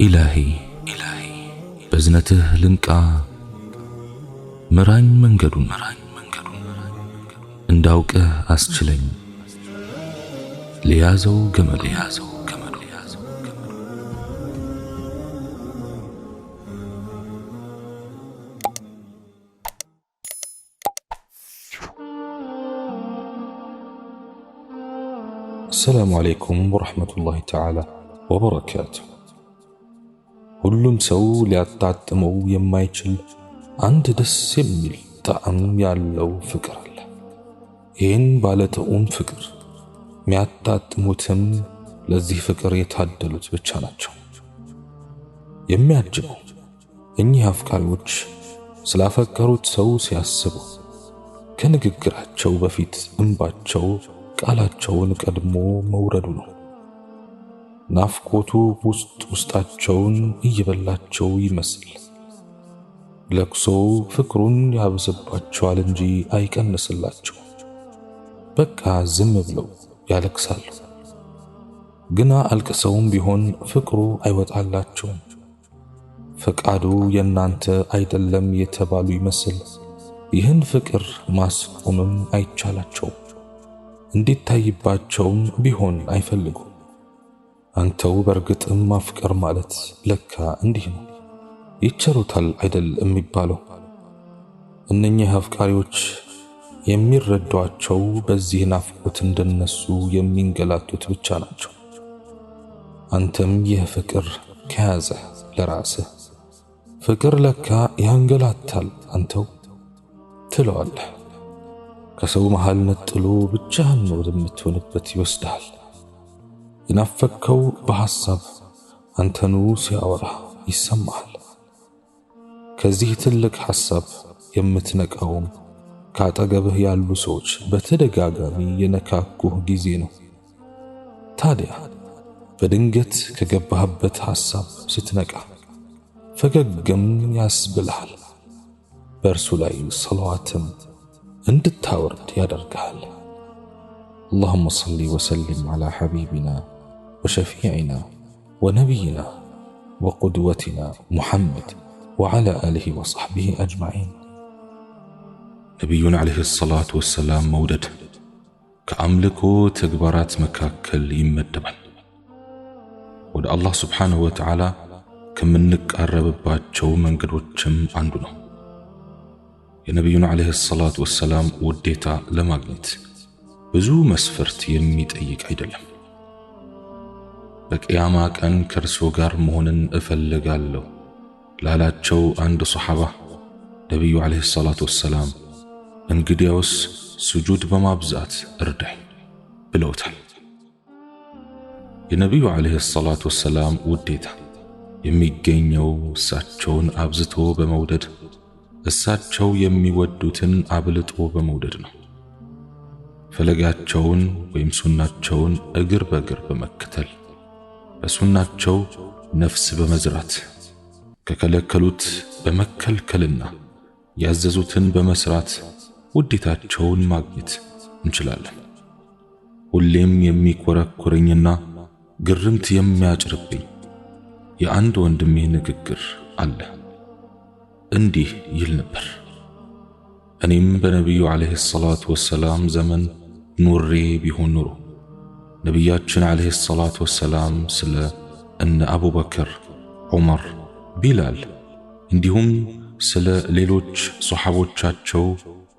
إلهي بزنته لنكا مران منجدون انداوك أسجلين ليازو جمل السلام عليكم ورحمة الله تعالى وبركاته. ሁሉም ሰው ሊያጣጥመው የማይችል አንድ ደስ የሚል ጣዕም ያለው ፍቅር አለ። ይህን ባለጥዑም ፍቅር የሚያጣጥሙትም ለዚህ ፍቅር የታደሉት ብቻ ናቸው። የሚያጅበው እኚህ አፍቃሪዎች ስላፈቀሩት ሰው ሲያስቡ ከንግግራቸው በፊት እንባቸው ቃላቸውን ቀድሞ መውረዱ ነው። ናፍቆቱ ውስጣቸውን እየበላቸው ይመስል ለቅሶ ፍቅሩን ያብስባቸዋል እንጂ አይቀንስላቸው። በቃ ዝም ብለው ያለቅሳሉ። ግና አልቅሰውም ቢሆን ፍቅሩ አይወጣላቸውም። ፈቃዱ የናንተ አይደለም የተባሉ ይመስል ይህን ፍቅር ማስቆምም አይቻላቸውም። እንዲታይባቸውም ቢሆን አይፈልጉም። አንተው በርግጥም ማፍቀር ማለት ለካ እንዲህ ነው፣ ይቸሩታል አይደል የሚባለው። እነኚህ አፍቃሪዎች የሚረዷቸው በዚህ ናፍቆት እንደነሱ የሚንገላቱት ብቻ ናቸው። አንተም ይህ ፍቅር ከያዘ ለራስህ ፍቅር ለካ ያንገላታል አንተው ትለዋለህ። ከሰው መሃል ነጥሎ ብቻህን ነው የምትሆንበት ይወስዳል። የናፈቅከው በሐሳብ አንተኑ ሲያወራ ይሰማሃል። ከዚህ ትልቅ ሐሳብ የምትነቃውም ካጠገብህ ያሉ ሰዎች በተደጋጋሚ የነካኩህ ጊዜ ነው። ታዲያ በድንገት ከገባህበት ሐሳብ ስትነቃ ፈገግም ያስብልሃል። በእርሱ ላይ ሰላዋትም እንድታወርድ ያደርግሃል። اللهم صل وسلم على حبيبنا وشفيعنا ونبينا وقدوتنا محمد وعلى آله وصحبه أجمعين. نبينا عليه الصلاة والسلام مودد كأملكو تكبرات مكاكل يمدبن ود الله سبحانه وتعالى كمنك أربباتشو منقدوچم عندنا. የነብዩና አለይሂ ሰላቱ ወሰላም ውዴታ ለማግኘት ብዙ መስፈርት የሚጠይቅ አይደለም። በቂያማ ቀን ከርሱ ጋር መሆንን እፈልጋለሁ ላላቸው አንድ ሱሐባ ነብዩ አለይሂ ሰላቱ ወሰላም እንግዲያውስ ስጁድ በማብዛት እርዳኝ ብለውታል። የነብዩ አለይሂ ሰላቱ ወሰላም ውዴታ የሚገኘው እሳቸውን አብዝቶ በመውደድ እሳቸው የሚወዱትን አብልጦ በመውደድ ነው። ፈለጋቸውን ወይም ሱናቸውን እግር በእግር በመከተል በሱናቸው ነፍስ በመዝራት ከከለከሉት በመከልከልና ያዘዙትን በመስራት ውዴታቸውን ማግኘት እንችላለን። ሁሌም የሚኮረኩረኝና ግርምት የሚያጭርብኝ የአንድ ወንድሜ ንግግር አለ። እንዲህ ይል ነበር። እኔም በነብዩ አለይሂ ሰላቱ ወሰላም ዘመን ኑሬ ቢሆን ኑሮ ነብያችን አለይሂ ሰላቱ ወሰላም ስለ እነ አቡበከር፣ ዑመር፣ ቢላል እንዲሁም ስለ ሌሎች ሱሐቦቻቸው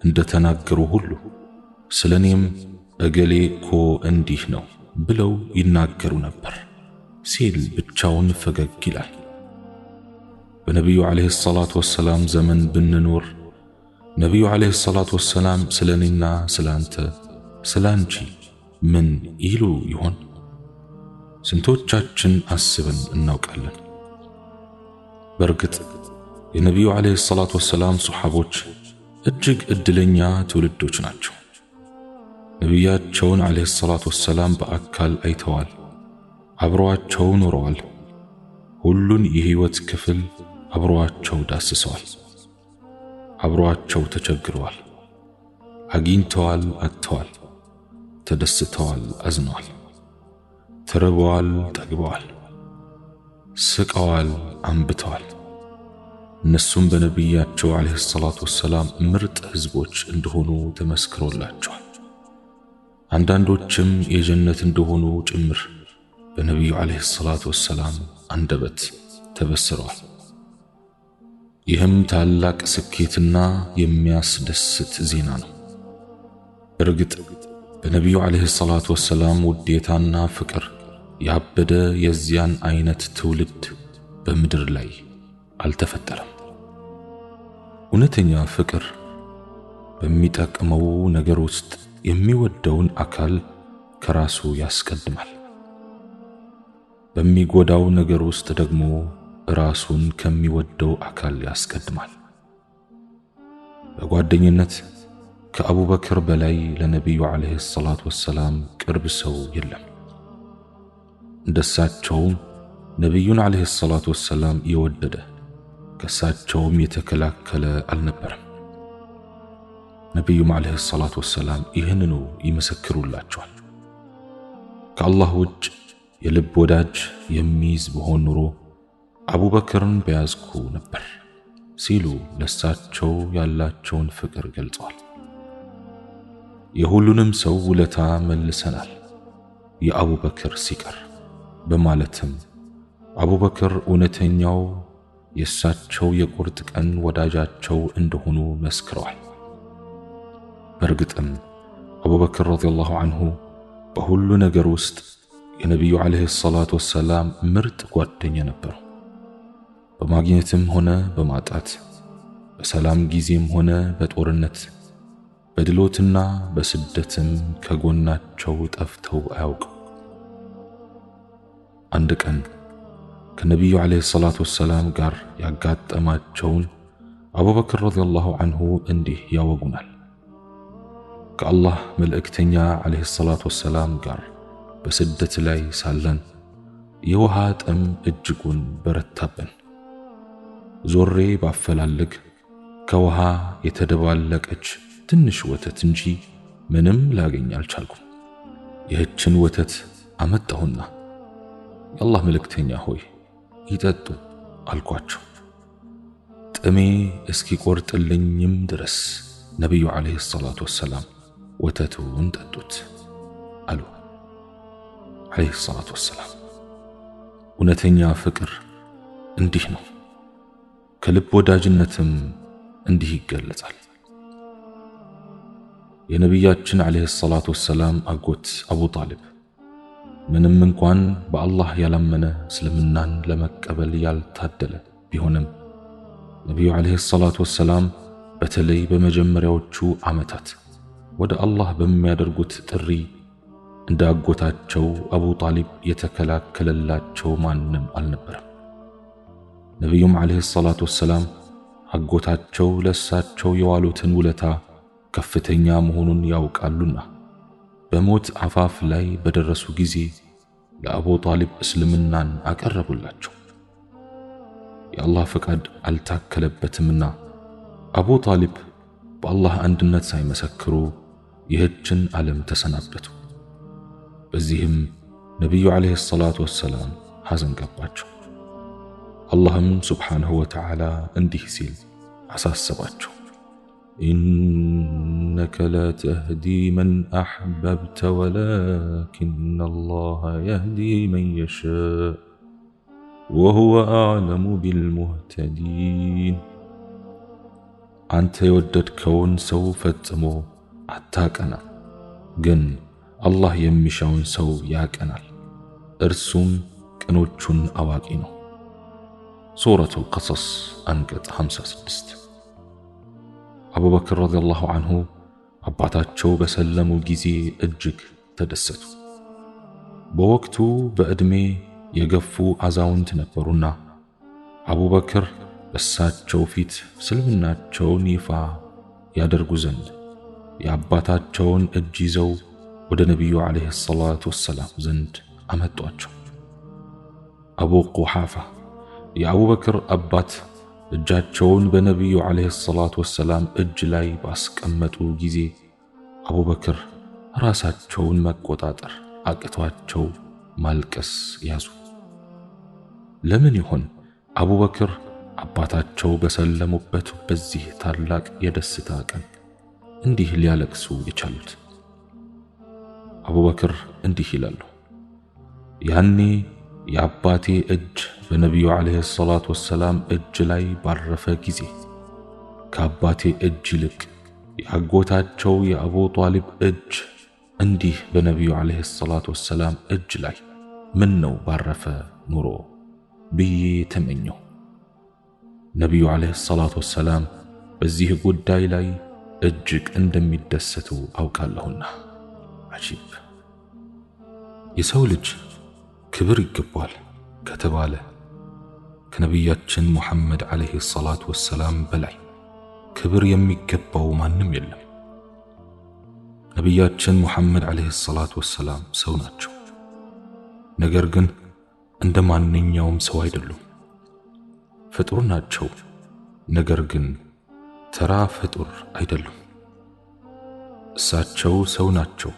እንደተናገሩ ሁሉ ስለኔም እገሌ እኮ እንዲህ ነው ብለው ይናገሩ ነበር ሲል ብቻውን ፈገግ ይላል። በነብዩ አለይሂ ሰላቱ ወሰላም ዘመን ብንኖር ነብዩ አለይሂ ሰላቱ ወሰላም ስለኔና ስላንተ ስላንቺ ምን ይሉ ይሆን? ስንቶቻችን አስበን እናውቃለን? በርግጥ የነብዩ አለይሂ ሰላቱ ወሰላም ሱሐቦች እጅግ እድለኛ ትውልዶች ናቸው። ነብያቸውን አለይሂ ሰላቱ ወሰላም በአካል አይተዋል፣ አብረዋቸው ኖረዋል። ሁሉን የህይወት ክፍል አብረዋቸው ዳስሰዋል። አብረዋቸው ተቸግረዋል፣ አግኝተዋል፣ አጥተዋል፣ ተደስተዋል፣ አዝነዋል፣ ተርበዋል፣ ጠግበዋል። ስቀዋል፣ አንብተዋል። እነሱም በነቢያቸው ዓለይሂ ሰላቱ ወሰላም ምርጥ ህዝቦች እንደሆኑ ተመስክሮላቸዋል። አንዳንዶችም የጀነት እንደሆኑ ጭምር በነቢዩ ዓለይሂ ሰላቱ ወሰላም አንደበት ተበስረዋል። ይህም ታላቅ ስኬትና የሚያስደስት ዜና ነው። እርግጥ በነቢዩ ዓለይሂ ሰላቱ ወሰላም ውዴታና ፍቅር ያበደ የዚያን አይነት ትውልድ በምድር ላይ አልተፈጠረም። እውነተኛ ፍቅር በሚጠቅመው ነገር ውስጥ የሚወደውን አካል ከራሱ ያስቀድማል፣ በሚጎዳው ነገር ውስጥ ደግሞ ራሱን ከሚወደው አካል ያስቀድማል። በጓደኝነት ከአቡበክር በላይ ለነቢዩ ዓለይሂ ሰላቱ ወሰላም ቅርብ ሰው የለም። እንደሳቸውም ነቢዩን ዓለይሂ ሰላቱ ወሰላም የወደደ ከሳቸውም የተከላከለ አልነበረም። ነቢዩም ዓለይሂ ሰላቱ ወሰላም ይህንኑ ይመሰክሩላቸዋል። ከአላህ ውጭ የልብ ወዳጅ የሚይዝ በሆን ኑሮ አቡበክርን በያዝኩ ነበር ሲሉ ለሳቸው ያላቸውን ፍቅር ገልጸዋል። የሁሉንም ሰው ውለታ መልሰናል የአቡበክር ሲቀር በማለትም አቡበክር እውነተኛው የሳቸው የቁርጥ ቀን ወዳጃቸው እንደሆኑ መስክረዋል። በእርግጥም አቡበክር ረዲየላሁ ዐንሁ በሁሉ ነገር ውስጥ የነቢዩ ዓለይሂ ሰላቱ ወሰላም ምርጥ ጓደኛ ነበሩ። በማግኘትም ሆነ በማጣት፣ በሰላም ጊዜም ሆነ በጦርነት፣ በድሎትና በስደትም ከጎናቸው ጠፍተው አያውቁም። አንድ ቀን ከነቢዩ ዓለይሂ ሰላቱ ወሰላም ጋር ያጋጠማቸውን አቡበክር ረዲየላሁ ዐንሁ እንዲህ ያወጉናል። ከአላህ መልእክተኛ ዓለይሂ ሰላቱ ወሰላም ጋር በስደት ላይ ሳለን የውሃ ጥም እጅጉን በረታብን። ዞሬ ባፈላልግ ከውሃ የተደባለቀች ትንሽ ወተት እንጂ ምንም ላገኝ አልቻልኩም። ይህችን ወተት አመጣሁና የአላህ መልእክተኛ ሆይ ይጠጡ አልኳቸው። ጥሜ እስኪቆርጥልኝም ድረስ ነቢዩ ዓለይሂ ሰላቱ ወሰላም ወተቱን ጠጡት አሉ ዓለይሂ ሰላቱ ወሰላም። እውነተኛ ፍቅር እንዲህ ነው፣ ከልብ ወዳጅነትም እንዲህ ይገለጻል። የነቢያችን ዓለይሂ ሰላቱ ወሰላም አጎት አቡ ጣሊብ ምንም እንኳን በአላህ ያላመነ እስልምናን ለመቀበል ያልታደለ ቢሆንም ነቢዩ ዓለይሂ ሰላቱ ወሰላም በተለይ በመጀመሪያዎቹ ዓመታት ወደ አላህ በሚያደርጉት ጥሪ እንደ አጎታቸው አቡ ጣሊብ የተከላከለላቸው ማንም አልነበረም። ነቢዩም ዓለይሂ ሰላቱ ወሰላም አጎታቸው ለሳቸው የዋሉትን ውለታ ከፍተኛ መሆኑን ያውቃሉና በሞት አፋፍ ላይ በደረሱ ጊዜ ለአቡ ጣሊብ እስልምናን አቀረቡላቸው። የአላህ ፈቃድ አልታከለበትምና አቡ ጣሊብ በአላህ አንድነት ሳይመሰክሩ ይህችን ዓለም ተሰናበቱ። በዚህም ነቢዩ ዓለይሂ ሰላቱ ወሰላም ሐዘን ገባቸው። አላህም ሱብሓነሁ ወተዓላ እንዲህ ሲል አሳሰባቸው፣ ኢነከ ላ ተህዲ መን አሕበብተ ወላኪነ አላህ የህዲ መን የሻእ ወሁወ አዕለሙ ቢልሙህተዲን። አንተ የወደድከውን ሰው ፈጽሞ አታቀና፣ ግን አላህ የሚሻውን ሰው ያቀናል፣ እርሱም ቅኖቹን አዋቂ ነው። ሱረቱል ቀሰስ አንቀጽ 56። አቡበክር ረዲየላሁ ዐንሁ አባታቸው በሰለሙ ጊዜ እጅግ ተደሰቱ። በወቅቱ በዕድሜ የገፉ አዛውንት ነበሩና አቡበክር በእሳቸው ፊት እስልምናቸውን ይፋ ያደርጉ ዘንድ የአባታቸውን እጅ ይዘው ወደ ነቢዩ ዓለይሂ ሰላቱ ወሰላም ዘንድ አመጧቸው። አቡ ቁሓፋ የአቡበክር አባት እጃቸውን በነቢዩ ዓለይሂ ሰላቱ ወሰላም እጅ ላይ ባስቀመጡ ጊዜ አቡበክር ራሳቸውን መቆጣጠር አቅቷቸው ማልቀስ ያዙ። ለምን ይሆን አቡበክር አባታቸው በሰለሙበት በዚህ ታላቅ የደስታ ቀን እንዲህ ሊያለቅሱ የቻሉት? አቡበክር እንዲህ ይላሉ፣ ያኔ የአባቴ እጅ በነቢዩ ዓለይሂ ሰላቱ ወሰላም እጅ ላይ ባረፈ ጊዜ ከአባቴ እጅ ይልቅ የአጎታቸው የአቡ ጣሊብ እጅ እንዲህ በነቢዩ ዓለይሂ ሰላቱ ወሰላም እጅ ላይ ምን ነው ባረፈ ኑሮ ብዬ ተመኘሁ። ነቢዩ ዓለይሂ ሰላቱ ወሰላም በዚህ ጉዳይ ላይ እጅግ እንደሚደሰቱ አውቃለሁና። አጂብ! የሰው ልጅ ክብር ይገባል ከተባለ ከነቢያችን ሙሐመድ ዓለይሂ ሰላቱ ወሰላም በላይ ክብር የሚገባው ማንም የለም። ነቢያችን ሙሐመድ ዓለይሂ ሰላቱ ወሰላም ሰው ናቸው። ነገር ግን እንደ ማንኛውም ሰው አይደሉም። ፍጡር ናቸው፣ ነገር ግን ተራ ፍጡር አይደሉም። እሳቸው ሰው ናቸው፣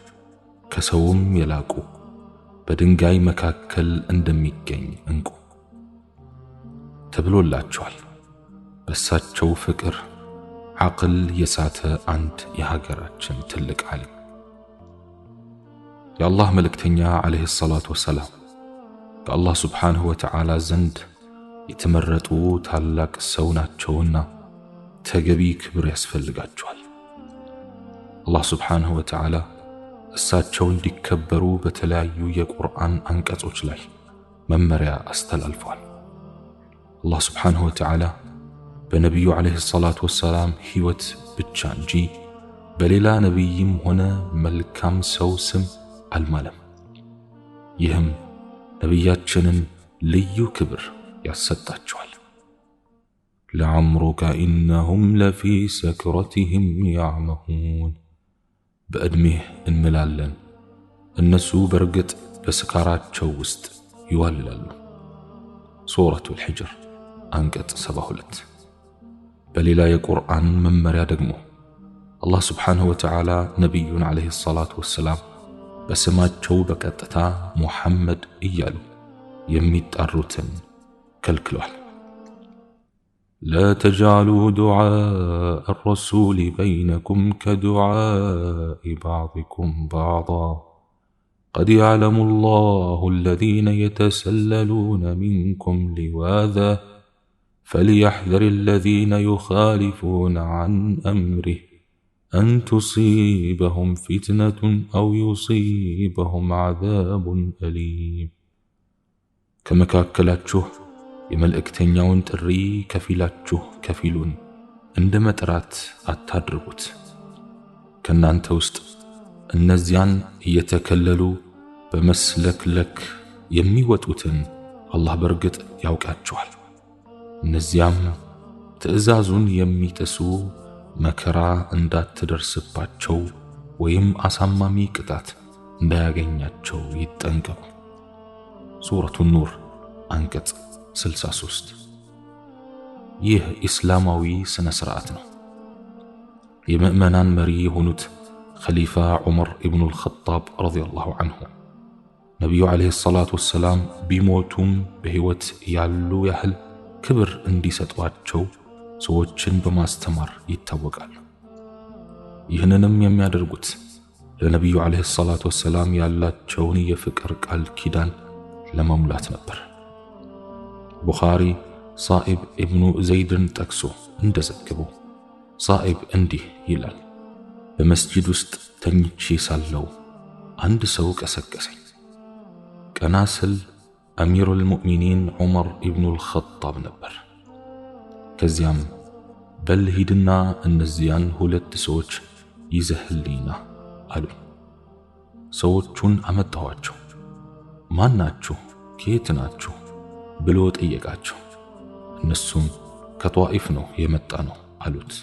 ከሰውም የላቁ በድንጋይ መካከል እንደሚገኝ እንቁ ተብሎላቸዋል። በእሳቸው ፍቅር ዓቅል የሳተ አንድ የሀገራችን ትልቅ ዓሊም የአላህ መልእክተኛ ዓለይሂ ሰላቱ ወሰላም ከአላህ ሱብሓነሁ ወተዓላ ዘንድ የተመረጡ ታላቅ ሰው ናቸውና ተገቢ ክብር ያስፈልጋቸዋል። አላህ ሱብሓነሁ ወተዓላ እሳቸው እንዲከበሩ በተለያዩ የቁርአን አንቀጾች ላይ መመሪያ አስተላልፏል። አላህ ሱብሓነሁ ወተዓላ በነቢዩ ዓለይሂ ሰላቱ ወሰላም ሕይወት ብቻ እንጂ በሌላ ነቢይም ሆነ መልካም ሰው ስም አልማለም። ይህም ነቢያችንን ልዩ ክብር ያሰጣቸዋል። ለዐምሩከ ኢነሁም ለፊ ሰክረቲሂም ያዕመሁን፣ በዕድሜህ እንምላለን እነሱ በርግጥ በስካራቸው ውስጥ ይዋልላሉ። ሱረቱል ሒጅር አንቀጽ 72። በሌላ የቁርአን መመሪያ ደግሞ አላህ ሱብሓነሁ ወተዓላ ነቢዩን ዓለይሂ ሰላቱ ወሰላም በስማቸው በቀጥታ ሙሐመድ እያሉ የሚጣሩትን ከልክሏል። لا تجعلوا دعاء الرسول بينكم كدعاء بعضكم بعضا قد يعلم الله الذين يتسللون منكم لواذا فليحذر الذين يخالفون عن أمره أن تصيبهم فتنة أو يصيبهم عذاب أليم. كما كاكلاتشو የመልእክተኛውን ጥሪ ከፊላችሁ ከፊሉን እንደ መጥራት አታድርጉት። ከናንተ ውስጥ እነዚያን እየተከለሉ በመስለክለክ የሚወጡትን አላህ በርግጥ ያውቃቸዋል። እነዚያም ትዕዛዙን የሚጥሱ መከራ እንዳትደርስባቸው ወይም አሳማሚ ቅጣት እንዳያገኛቸው ይጠንቀቁ። ሱረቱ ኑር አንቀጽ 63። ይህ ኢስላማዊ ስነ ስርዓት ነው። የምእመናን መሪ የሆኑት ኸሊፋ ዑመር ኢብኑል ኸጣብ ረዲየላሁ ዐንሁ ነቢዩ ዓለይሂ ሰላቱ ወሰላም ቢሞቱም በሕይወት ያሉ ያህል ክብር እንዲሰጧቸው ሰዎችን በማስተማር ይታወቃሉ። ይህንንም የሚያደርጉት ለነቢዩ ዓለይሂ ሰላቱ ወሰላም ያላቸውን የፍቅር ቃል ኪዳን ለመሙላት ነበር። ቡኻሪ ሳኢብ ኢብኑ ዘይድን ጠቅሶ እንደዘገበው ሳኢብ እንዲህ ይላል፣ በመስጂድ ውስጥ ተኝቼ ሳለው አንድ ሰው ቀሰቀሰኝ። ቀና ስል አሚሩል ሙእሚኒን ዑመር ኢብኑል ኸጣብ ነበር። ከዚያም በል ሂድና እነዚያን ሁለት ሰዎች ይዘህልኝና አሉኝ። ሰዎቹን አመጣኋቸው። ማን ናችሁ? ከየት ናችሁ? ብሎ ጠየቃቸው። እነሱም ከጧኢፍ ነው የመጣ ነው አሉት።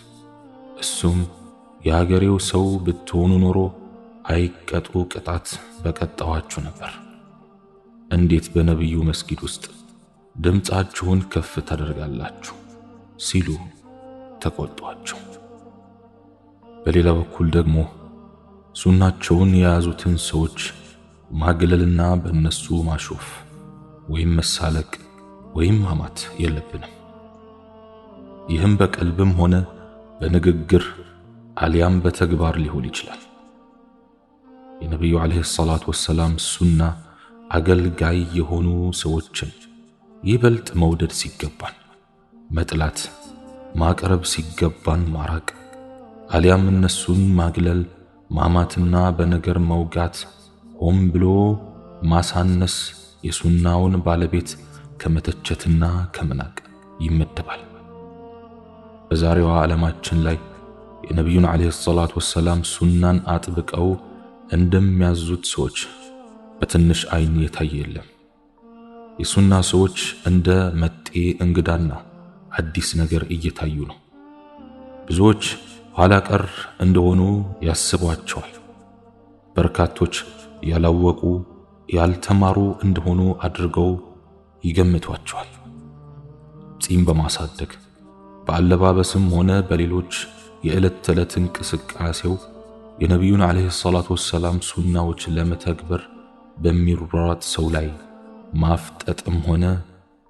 እሱም የሀገሬው ሰው ብትሆኑ ኖሮ አይቀጡ ቅጣት በቀጣዋችሁ ነበር። እንዴት በነቢዩ መስጊድ ውስጥ ድምፃችሁን ከፍ ታደርጋላችሁ? ሲሉ ተቆጧቸው። በሌላ በኩል ደግሞ ሱናቸውን የያዙትን ሰዎች ማግለልና በእነሱ ማሾፍ ወይም መሳለቅ ወይም ማማት የለብንም። ይህም በቀልብም ሆነ በንግግር አሊያም በተግባር ሊሆን ይችላል። የነቢዩ ዓለይሂ ሰላቱ ወሰላም ሱና አገልጋይ የሆኑ ሰዎችን ይበልጥ መውደድ ሲገባን መጥላት፣ ማቅረብ ሲገባን ማራቅ፣ አሊያም እነሱን ማግለል፣ ማማትና በነገር መውጋት፣ ሆን ብሎ ማሳነስ የሱናውን ባለቤት ከመተቸትና ከመናቅ ይመደባል። በዛሬዋ ዓለማችን ላይ የነቢዩን ዓለይሂ ሰላቱ ወሰላም ሱናን አጥብቀው እንደሚያዙት ሰዎች በትንሽ አይን የታየ የለም። የሱና ሰዎች እንደ መጤ እንግዳና አዲስ ነገር እየታዩ ነው። ብዙዎች ኋላ ቀር እንደሆኑ ያስቧቸዋል። በርካቶች ያላወቁ ያልተማሩ እንደሆኑ አድርገው ይገምቷቸዋል። ጺም በማሳደግ በአለባበስም ሆነ በሌሎች የዕለት ተዕለት እንቅስቃሴው የነቢዩን ዓለይሂ ሰላቱ ወሰላም ሱናዎች ለመተግበር በሚሯሯጥ ሰው ላይ ማፍጠጥም ሆነ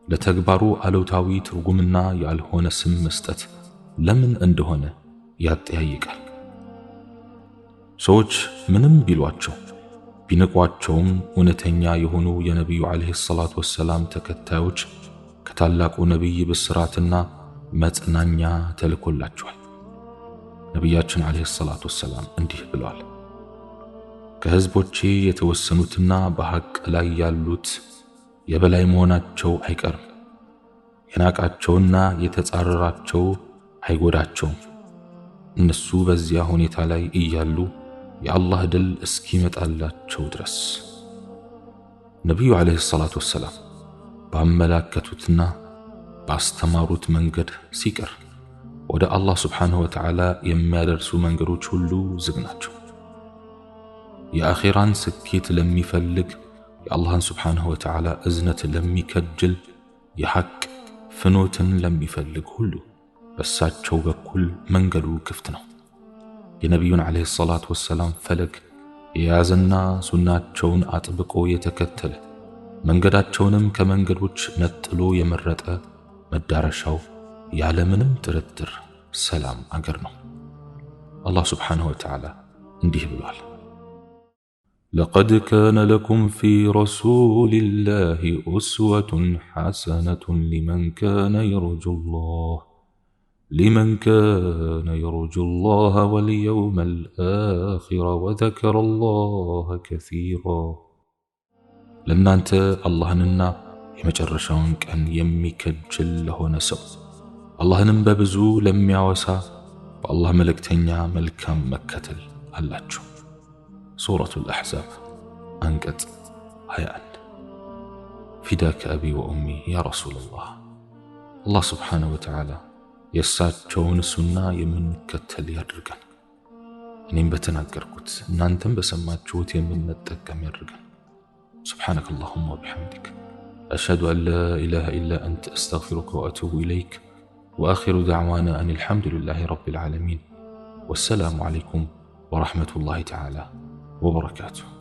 ለተግባሩ አሉታዊ ትርጉምና ያልሆነ ስም መስጠት ለምን እንደሆነ ያጠያይቃል። ሰዎች ምንም ቢሏቸው ቢንቋቸውም እውነተኛ የሆኑ የነቢዩ ዓለይሂ ሰላቱ ወሰላም ተከታዮች ከታላቁ ነቢይ ብስራትና መጽናኛ ተልኮላቸዋል። ነቢያችን ዓለይሂ ሰላቱ ወሰላም እንዲህ ብለዋል፣ ከሕዝቦቼ የተወሰኑትና በሐቅ ላይ ያሉት የበላይ መሆናቸው አይቀርም። የናቃቸውና የተጻረራቸው አይጎዳቸውም። እነሱ በዚያ ሁኔታ ላይ እያሉ የአላህ ድል እስኪመጣላቸው ድረስ። ነቢዩ ዓለይሂ ሰላቱ ወሰላም ባመላከቱትና ባስተማሩት መንገድ ሲቀር ወደ አላህ ሱብሓነሁ ወተዓላ የሚያደርሱ መንገዶች ሁሉ ዝግ ናቸው። የአኺራን ስኬት ለሚፈልግ የአላህን ሱብሓነሁ ወተዓላ እዝነት ለሚከጅል የሐቅ ፍኖትን ለሚፈልግ ሁሉ በሳቸው በኩል መንገዱ ክፍት ነው። የነቢዩን ዓለይሂ ሰላቱ ወሰላም ፈለግ የያዘና ሱናቸውን አጥብቆ የተከተለ መንገዳቸውንም ከመንገዶች ነጥሎ የመረጠ መዳረሻው ያለምንም ጥርጥር ሰላም አገር ነው። አላህ ሱብሓነሁ ወተዓላ እንዲህ ብሏል፣ لقد كان لكم في رسول الله أسوة حسنة لمن كان يرجو الله واليوم الآخر وذكر الله كثيرا ለእናንተ አላህንና የመጨረሻውን ቀን የሚከጅል ለሆነ ሰው አላህንም በብዙ ለሚያወሳ በአላህ መልእክተኛ መልካም መከተል አላችሁ። ሱረቱል አሕዛብ አንቀጽ 21 ፊዳከ አቢ ወኡሚ ያ ረሱለላህ። አላህ ሱብሓነሁ ወተዓላ የእሳቸውን ሱና የምንከተል ያድርገን። እኔም በተናገርኩት እናንተም በሰማችሁት የምንጠቀም ያድርገን። سبحانك اللهم وبحمدك أشهد أن لا إله إلا أنت أستغفرك وأتوب إليك وآخر دعوانا أن الحمد لله رب العالمين والسلام عليكم ورحمة الله تعالى وبركاته.